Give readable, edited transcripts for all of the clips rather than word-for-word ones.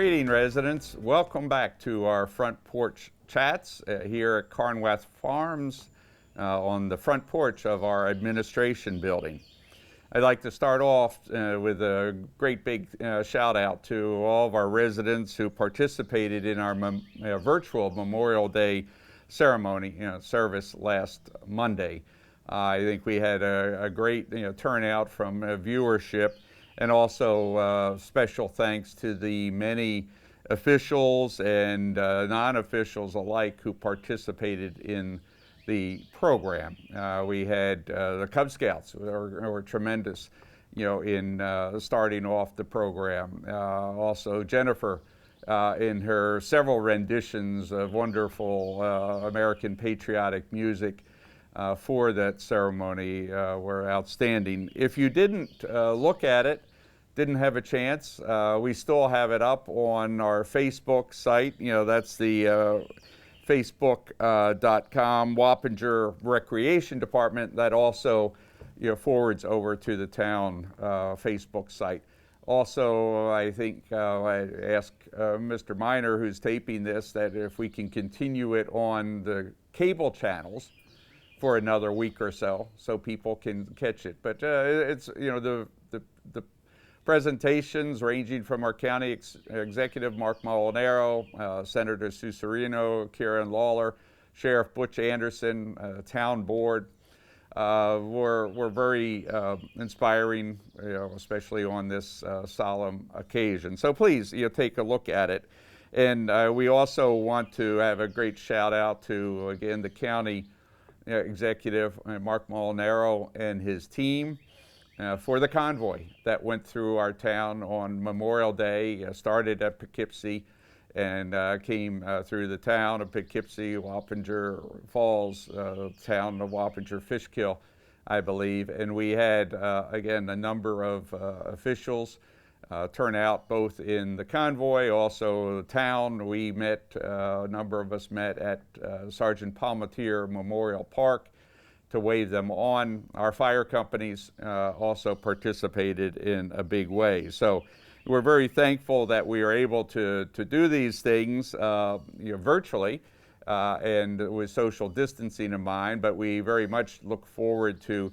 greeting, residents. Welcome back to our front porch chats here at Carnwath Farms on the front porch of our administration building. I'd like to start off with a great big shout out to all of our residents who participated in our virtual Memorial Day ceremony service last Monday. I think we had a great turnout from viewership, and also special thanks to the many officials and non-officials alike who participated in the program. We had the Cub Scouts who were tremendous, in starting off the program. Also Jennifer in her several renditions of wonderful American patriotic music for that ceremony were outstanding. If you didn't look at it, didn't have a chance, we still have it up on our Facebook site. That's the facebook.com Wappinger Recreation Department. That also forwards over to the town Facebook site. Also, I think I asked Mr. Miner, who's taping this, that if we can continue it on the cable channels for another week or so people can catch it. But it's, the presentations ranging from our county executive, Mark Molinaro, Senator Susurino, Karen Lawler, Sheriff Butch Anderson, town board, were very inspiring, especially on this solemn occasion. So please, take a look at it. And we also want to have a great shout out to, again, the county executive, Mark Molinaro, and his team for the convoy that went through our town on Memorial Day. Started at Poughkeepsie and came through the town of Poughkeepsie, Wappinger Falls, town of Wappinger Fishkill, I believe. And we had, again, a number of officials turn out both in the convoy, also the town. We met, a number of us met at Sergeant Palmatier Memorial Park to wave them on. Our fire companies also participated in a big way. So we're very thankful that we are able to do these things virtually and with social distancing in mind, but we very much look forward to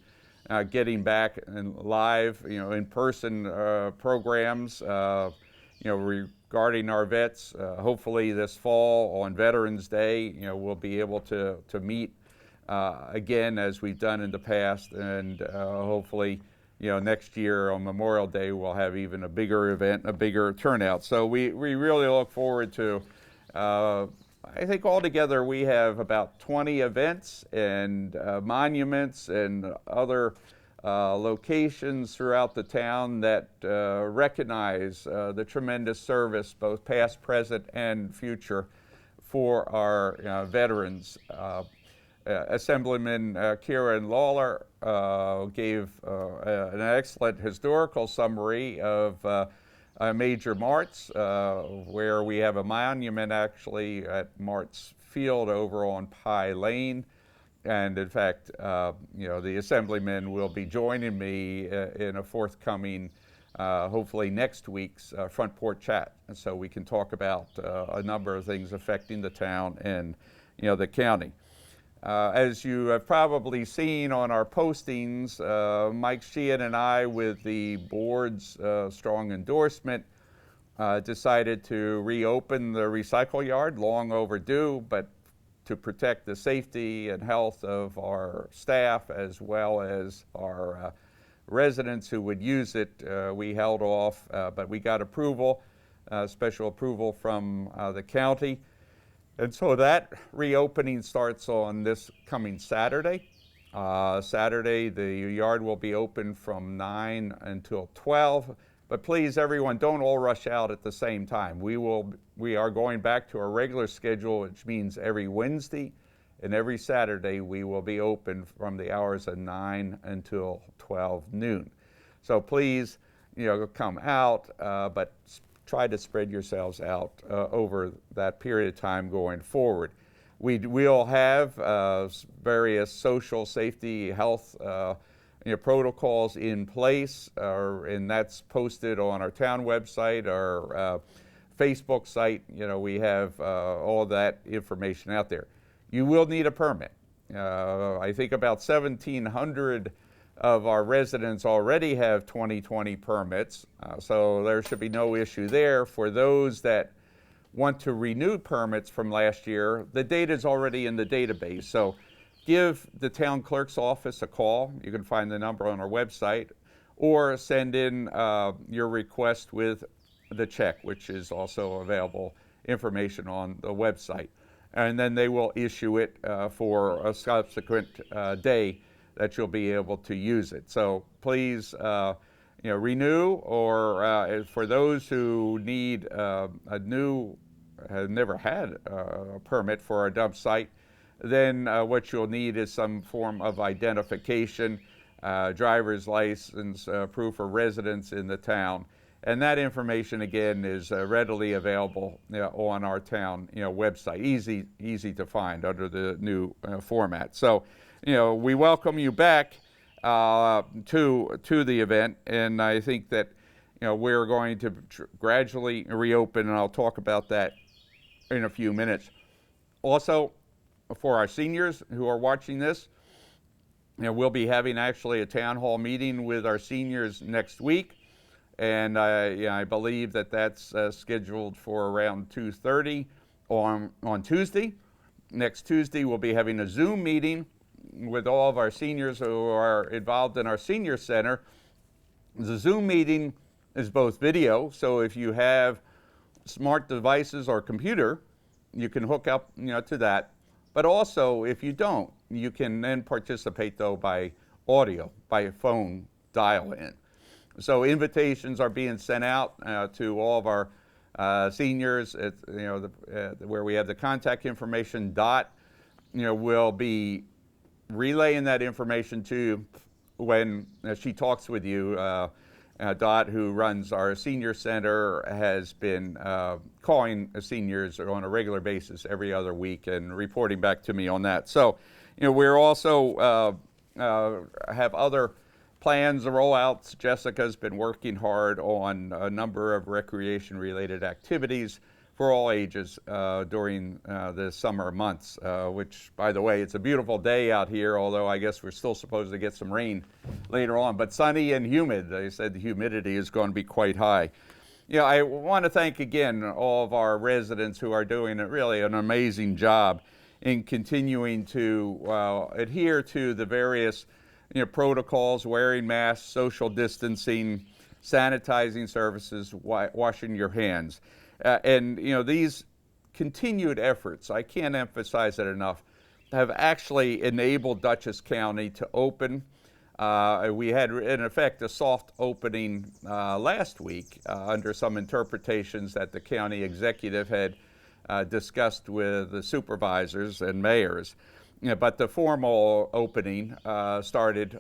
getting back in live, in-person programs, regarding our vets. Hopefully this fall on Veterans Day, we'll be able to meet again as we've done in the past, and hopefully next year on Memorial Day we'll have even a bigger event, a bigger turnout. So we really look forward to, I think altogether we have about 20 events and monuments and other locations throughout the town that recognize the tremendous service, both past, present, and future, for our veterans. Assemblyman Karen Lawler gave an excellent historical summary of Major Martz, where we have a monument actually at Martz Field over on Pie Lane. And in fact, the Assemblyman will be joining me in a forthcoming, hopefully next week's Front Porch Chat. And so we can talk about a number of things affecting the town and, the county. As you have probably seen on our postings, Mike Sheehan and I, with the board's strong endorsement, decided to reopen the recycle yard, long overdue, but to protect the safety and health of our staff as well as our residents who would use it. We held off, but we got approval, special approval from the county. And so that reopening starts on this coming Saturday. Saturday, the yard will be open from 9 until 12. But please, everyone, don't all rush out at the same time. We are going back to our regular schedule, which means every Wednesday and every Saturday we will be open from the hours of 9 until 12 noon. So please, come out, but try to spread yourselves out over that period of time going forward. We'll have various social safety, health protocols in place, and that's posted on our town website, our Facebook site, we have all that information out there. You will need a permit. I think about 1,700 of our residents already have 2020 permits, so there should be no issue there. For those that want to renew permits from last year, the data is already in the database. So give the town clerk's office a call. You can find the number on our website, or send in your request with the check, which is also available information on the website. And then they will issue it for a subsequent day that you'll be able to use it. So please, renew, or for those who need have never had a permit for a dump site, then what you'll need is some form of identification, driver's license, proof of residence in the town. And that information, again, is readily available on our town website, easy to find under the new format. So, we welcome you back to the event, and I think that we're going to gradually reopen, and I'll talk about that in a few minutes. Also, for our seniors who are watching this, we'll be having actually a town hall meeting with our seniors next week. And I believe that that's scheduled for around 2:30 on Tuesday. Next Tuesday, we'll be having a Zoom meeting with all of our seniors who are involved in our senior center. The Zoom meeting is both video, so if you have smart devices or computer, you can hook up to that. But also, if you don't, you can then participate, though, by audio, by phone dial-in. So invitations are being sent out to all of our seniors. Where we have the contact information. Dot, will be relaying that information to you when she talks with you. Dot, who runs our senior center, has been calling seniors on a regular basis every other week and reporting back to me on that. So, we're also have other plans, the rollouts. Jessica's been working hard on a number of recreation-related activities for all ages during the summer months, which, by the way, it's a beautiful day out here, although I guess we're still supposed to get some rain later on. But sunny and humid. They said the humidity is going to be quite high. I want to thank again all of our residents who are doing really an amazing job in continuing to adhere to the various protocols, wearing masks, social distancing, sanitizing services, washing your hands. And these continued efforts, I can't emphasize it enough, have actually enabled Dutchess County to open. We had, in effect, a soft opening last week under some interpretations that the county executive had discussed with the supervisors and mayors. But the formal opening started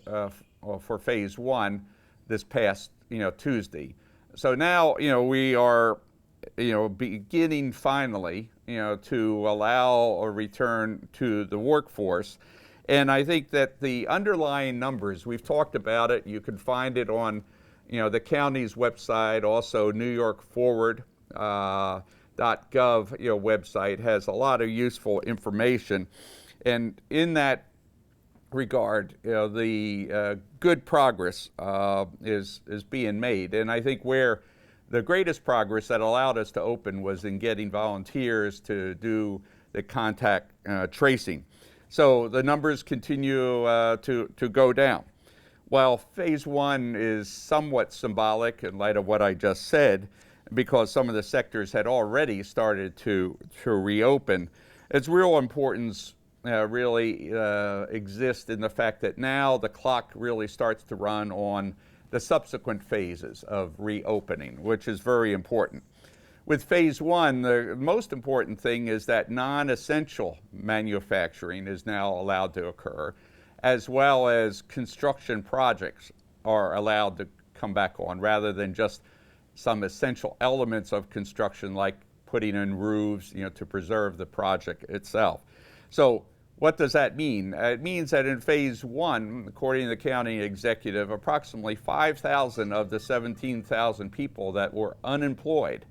for phase one this past Tuesday. So now we are beginning finally to allow a return to the workforce. And I think that the underlying numbers, we've talked about it, you can find it on the county's website, also New York Forward .gov website has a lot of useful information. And in that regard, the good progress is being made. And I think where the greatest progress that allowed us to open was in getting volunteers to do the contact tracing. So the numbers continue to go down. While phase one is somewhat symbolic in light of what I just said, because some of the sectors had already started to reopen, its real importance really exists in the fact that now the clock really starts to run on the subsequent phases of reopening, which is very important. With phase one, the most important thing is that non-essential manufacturing is now allowed to occur, as well as construction projects are allowed to come back on, rather than just some essential elements of construction like putting in roofs, to preserve the project itself. So what does that mean? It means that in phase one, according to the county executive, approximately 5,000 of the 17,000 people that were unemployed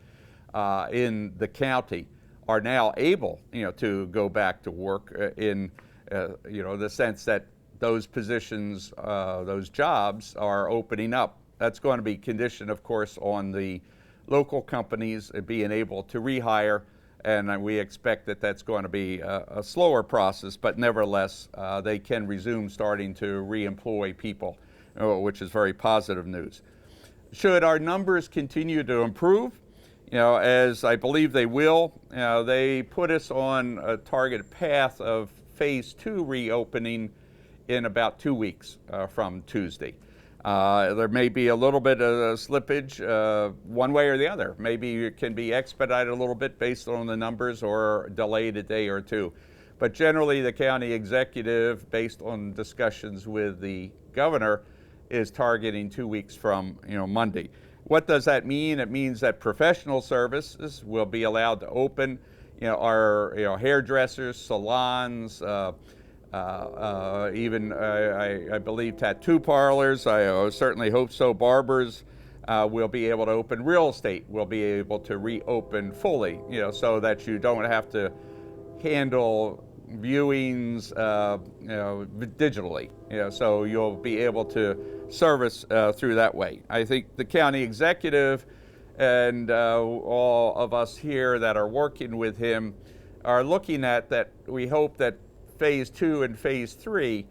in the county are now able, to go back to work in, the sense that those positions, those jobs are opening up. That's going to be conditioned, of course, on the local companies being able to rehire, and we expect that that's going to be a slower process, but nevertheless, they can resume starting to re-employ people, which is very positive news. Should our numbers continue to improve, as I believe they will, they put us on a targeted path of phase 2 reopening in about 2 weeks from Tuesday. There may be a little bit of slippage one way or the other. Maybe it can be expedited a little bit based on the numbers or delayed a day or two. But generally, the county executive, based on discussions with the governor, is targeting 2 weeks from Monday. What does that mean? It means that professional services will be allowed to open. Our hairdressers, salons, even I believe tattoo parlors. I certainly hope so. Barbers will be able to open. Real estate will be able to reopen fully. So that you don't have to handle viewings, digitally. So you'll be able to service through that way. I think the county executive and all of us here that are working with him are looking at that. We hope that phase 2 and phase 3,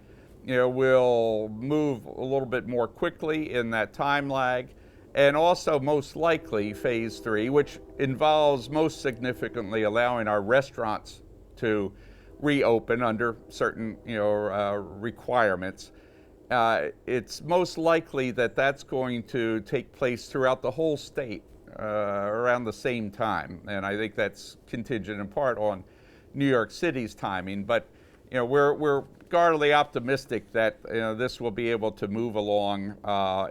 will move a little bit more quickly in that time lag, and also most likely phase 3, which involves most significantly allowing our restaurants to reopen under certain requirements. It's most likely that that's going to take place throughout the whole state around the same time, and I think that's contingent in part on New York City's timing. But we're guardedly optimistic that this will be able to move along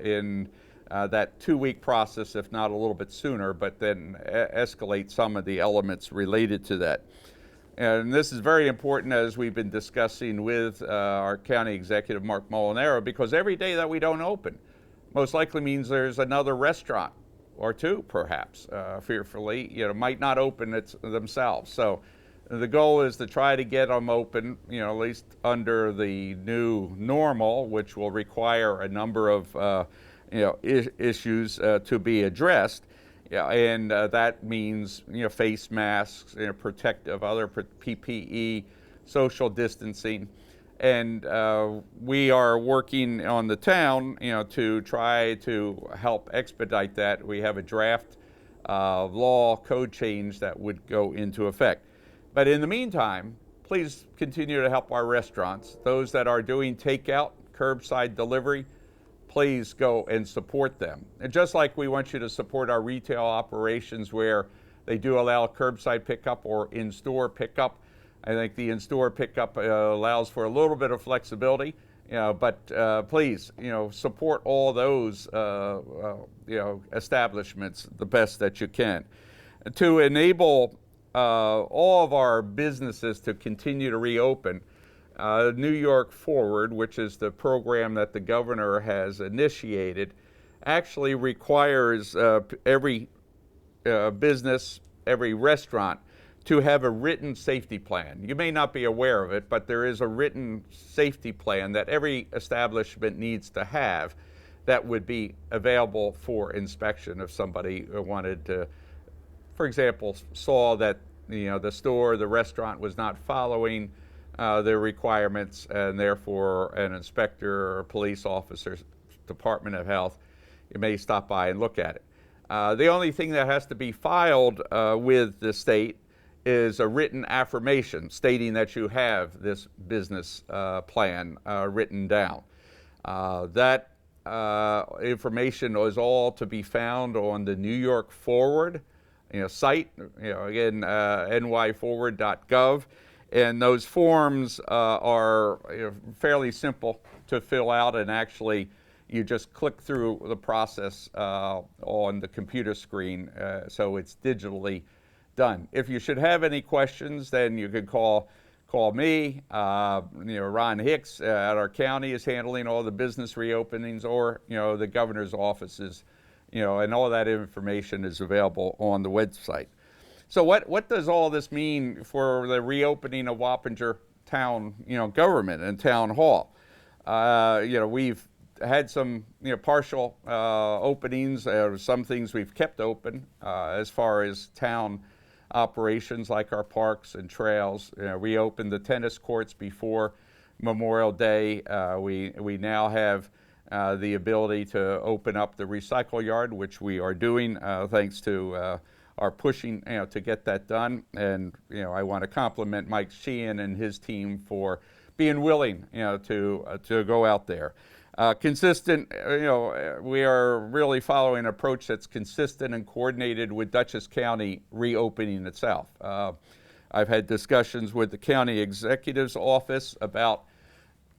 in that 2-week process, if not a little bit sooner, but then escalate some of the elements related to that. And this is very important, as we've been discussing with our county executive, Mark Molinaro, because every day that we don't open most likely means there's another restaurant or two, perhaps, fearfully, might not open themselves. So the goal is to try to get them open, at least under the new normal, which will require a number of, issues to be addressed. And that means, face masks, protective, other PPE, social distancing. And we are working on the town, to try to help expedite that. We have a draft law code change that would go into effect. But in the meantime, please continue to help our restaurants. Those that are doing takeout, curbside delivery, please go and support them. And just like we want you to support our retail operations where they do allow curbside pickup or in-store pickup, I think the in-store pickup allows for a little bit of flexibility, but please, support all those, establishments the best that you can. To enable all of our businesses to continue to reopen, New York Forward, which is the program that the governor has initiated, actually requires every business, every restaurant to have a written safety plan. You may not be aware of it, but there is a written safety plan that every establishment needs to have that would be available for inspection if somebody wanted to, for example, saw that the store, the restaurant was not following the requirements, and therefore an inspector or police officer, Department of Health, you may stop by and look at it. The only thing that has to be filed with the state is a written affirmation stating that you have this business plan written down. That information is all to be found on the New York Forward site, again, nyforward.gov. And those forms are fairly simple to fill out, and actually you just click through the process on the computer screen, so it's digitally done. If you should have any questions, then you could call me. Ron Hicks at our county is handling all the business reopenings, or the governor's office is and all that information is available on the website. So what does all this mean for the reopening of Wappinger town, government and town hall? We've had some, partial openings. Some things we've kept open as far as town operations, like our parks and trails. We opened the tennis courts before Memorial Day. We now have the ability to open up the recycle yard, which we are doing thanks to our pushing to get that done. And I want to compliment Mike Sheehan and his team for being willing to go out there. Consistent, we are really following an approach that's consistent and coordinated with Dutchess County reopening itself. I've had discussions with the county executive's office about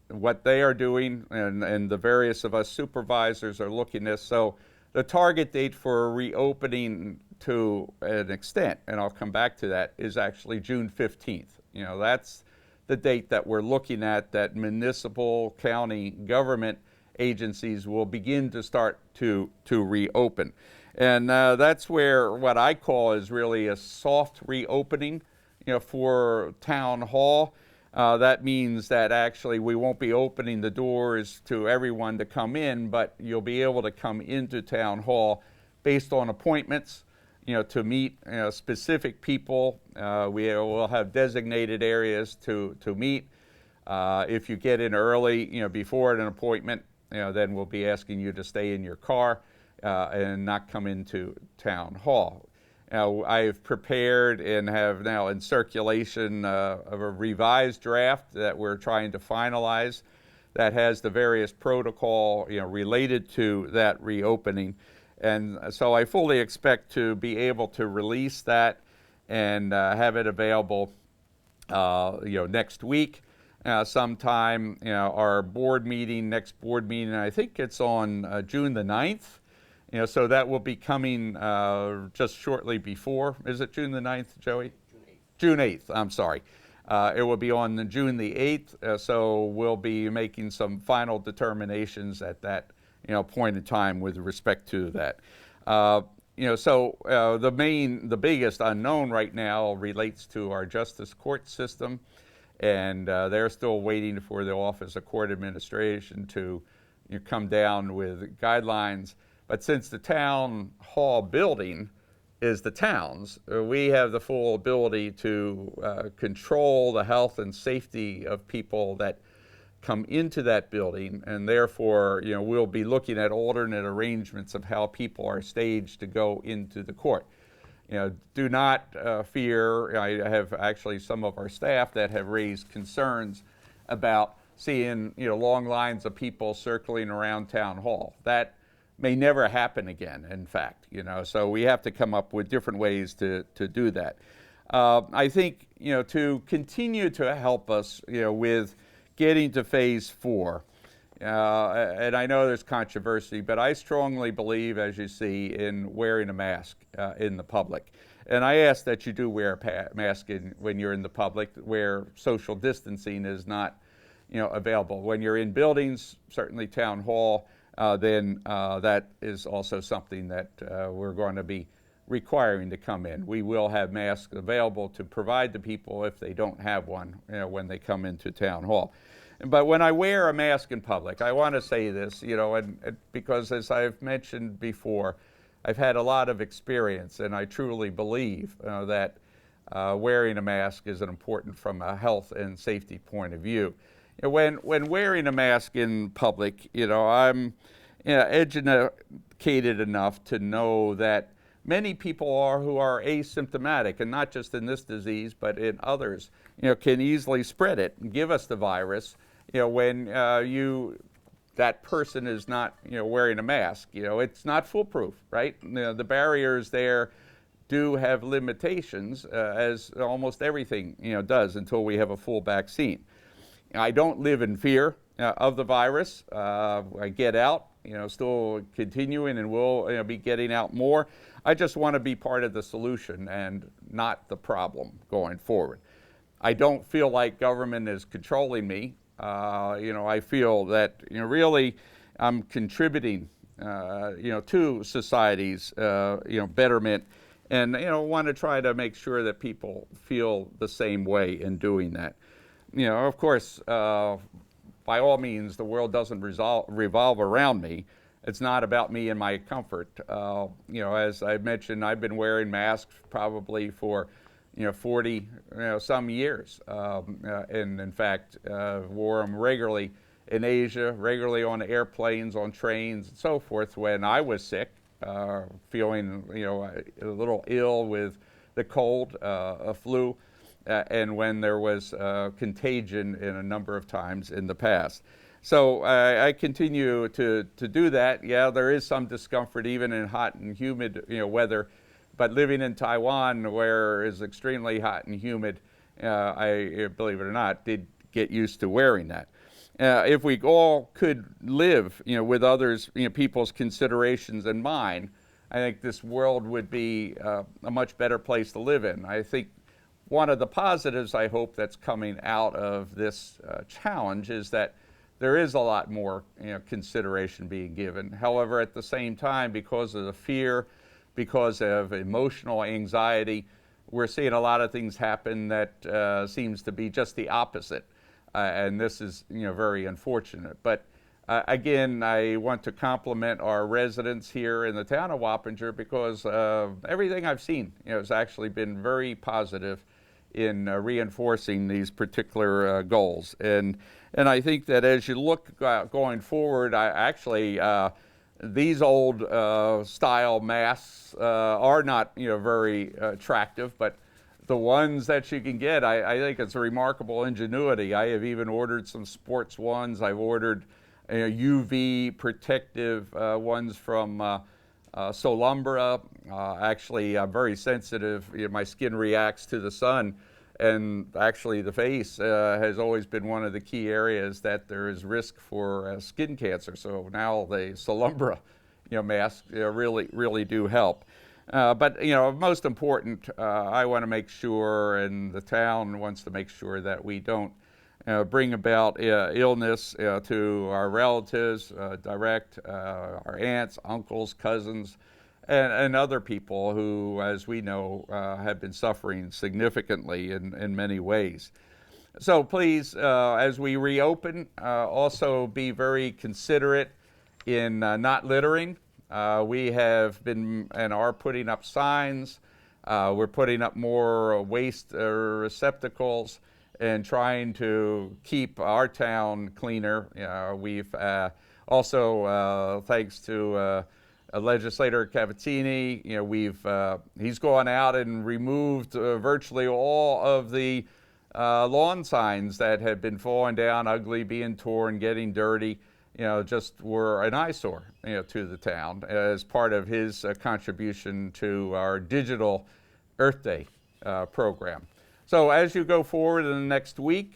what they are doing, and the various of us supervisors are looking at this. So the target date for reopening to an extent, and I'll come back to that, is actually June 15th. That's the date that we're looking at, that municipal, county government agencies will begin to start to reopen. And that's where what I call is really a soft reopening, for town hall. That means that actually we won't be opening the doors to everyone to come in, but you'll be able to come into town hall based on appointments, to meet specific people. We will have designated areas to meet. If you get in early, before an appointment, then we'll be asking you to stay in your car and not come into town hall. Now, I've prepared and have now in circulation of a revised draft that we're trying to finalize that has the various protocol related to that reopening. And so I fully expect to be able to release that and have it available next week sometime. Our next board meeting, I think it's on June the 9th. So that will be coming just shortly before. Is it June the 9th, Joey? June 8th, I'm sorry. It will be on June the 8th, so we'll be making some final determinations at that point in time with respect to that. The biggest unknown right now relates to our justice court system, and they're still waiting for the Office of Court Administration to come down with guidelines. But since the town hall building is the town's, we have the full ability to control the health and safety of people that come into that building, and therefore, we'll be looking at alternate arrangements of how people are staged to go into the court. Do not fear. I have actually some of our staff that have raised concerns about seeing, long lines of people circling around town hall. That may never happen again, in fact, so we have to come up with different ways to do that. I think, to continue to help us, with getting to phase 4, and I know there's controversy, but I strongly believe, as you see, in wearing a mask in the public. And I ask that you do wear a mask when you're in the public, where social distancing is not, available. When you're in buildings, certainly town hall, then that is also something that we're going to be requiring to come in. We will have masks available to provide to people if they don't have one when they come into town hall. But when I wear a mask in public, I want to say this, and because as I've mentioned before, I've had a lot of experience, and I truly believe that wearing a mask is important from a health and safety point of view. When wearing a mask in public, I'm educated enough to know that many people who are asymptomatic, and not just in this disease, but in others, can easily spread it and give us the virus, when that person is not, wearing a mask. It's not foolproof, right? The barriers there do have limitations, as almost everything, does until we have a full vaccine. I don't live in fear of the virus. I get out, still continuing, and will be getting out more. I just want to be part of the solution and not the problem going forward. I don't feel like government is controlling me. I feel that really I'm contributing to society's betterment, and want to try to make sure that people feel the same way in doing that. Of course, by all means, the world doesn't revolve around me. It's not about me and my comfort. As I mentioned, I've been wearing masks probably for 40 some years, and in fact wore them regularly in Asia, regularly on airplanes, on trains, and so forth when I was sick, feeling a little ill with the cold, a flu, and when there was contagion in a number of times in the past. So I continue to do that. Yeah, there is some discomfort even in hot and humid weather, but living in Taiwan, where it's extremely hot and humid, I, believe it or not, did get used to wearing that. If we all could live, with others, people's considerations in mind, I think this world would be a much better place to live in. I think one of the positives, I hope, that's coming out of this challenge is that there is a lot more consideration being given. However, at the same time, because of the fear, because of emotional anxiety, we're seeing a lot of things happen that seems to be just the opposite. And this is very unfortunate. But again, I want to compliment our residents here in the town of Wappinger because everything I've seen has actually been very positive in reinforcing these particular goals. And I think that as you look going forward, these old style masks are not very attractive, but the ones that you can get, I think it's a remarkable ingenuity. I have even ordered some sports ones. I've ordered UV protective ones from Solumbra. Actually, I'm very sensitive. My skin reacts to the sun, and actually the face has always been one of the key areas that there is risk for skin cancer. So now the Solumbra masks really do help. But most important, I want to make sure, and the town wants to make sure, that we don't bring about illness to our relatives, direct, our aunts, uncles, cousins, and other people who, as we know, have been suffering significantly in many ways. So please, as we reopen, also be very considerate in not littering. We have been and are putting up signs. We're putting up more waste receptacles and trying to keep our town cleaner. We've also, thanks to legislator Cavazzini, he's gone out and removed virtually all of the lawn signs that had been falling down, ugly, being torn, getting dirty. Just were an eyesore, to the town as part of his contribution to our digital Earth Day program. So as you go forward in the next week,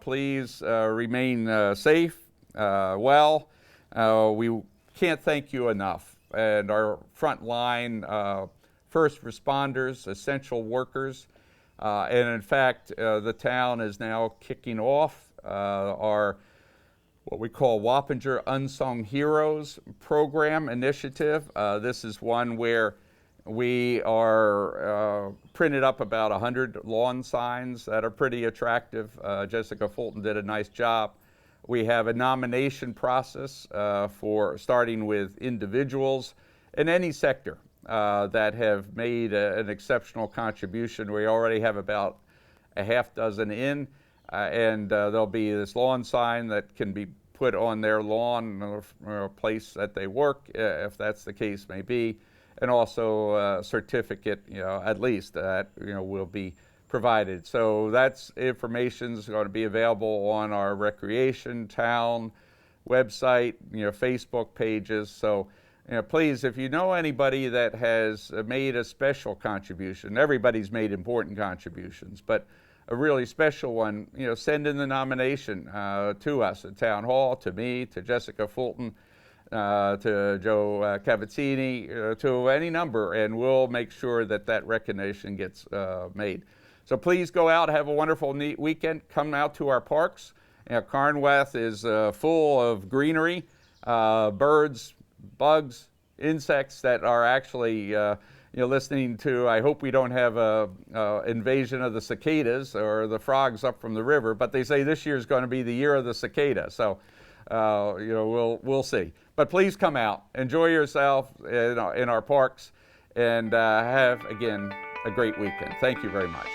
please remain safe, well. We can't thank you enough. And our frontline first responders, essential workers, and in fact, the town is now kicking off our what we call Wappinger Unsung Heroes program initiative. This is one where we are printed up about 100 lawn signs that are pretty attractive. Jessica Fulton did a nice job. We have a nomination process for starting with individuals in any sector that have made an exceptional contribution. We already have about a half dozen in. And there'll be this lawn sign that can be put on their lawn or place that they work, if that's the case may be, and also a certificate, at least that will be provided. So that's information is going to be available on our recreation town website, Facebook pages. So please, if you know anybody that has made a special contribution, everybody's made important contributions, but a really special one, send in the nomination to us at Town Hall, to me, to Jessica Fulton, to Joe Cavazzini, to any number, and we'll make sure that that recognition gets made. So please go out, have a wonderful, neat weekend. Come out to our parks. Carnwath is full of greenery, birds bugs, insects that are actually listening to. I hope we don't have a invasion of the cicadas or the frogs up from the river, but they say this year is going to be the year of the cicada. So we'll see. But please come out, enjoy yourself in our parks, and have again a great weekend. Thank you very much.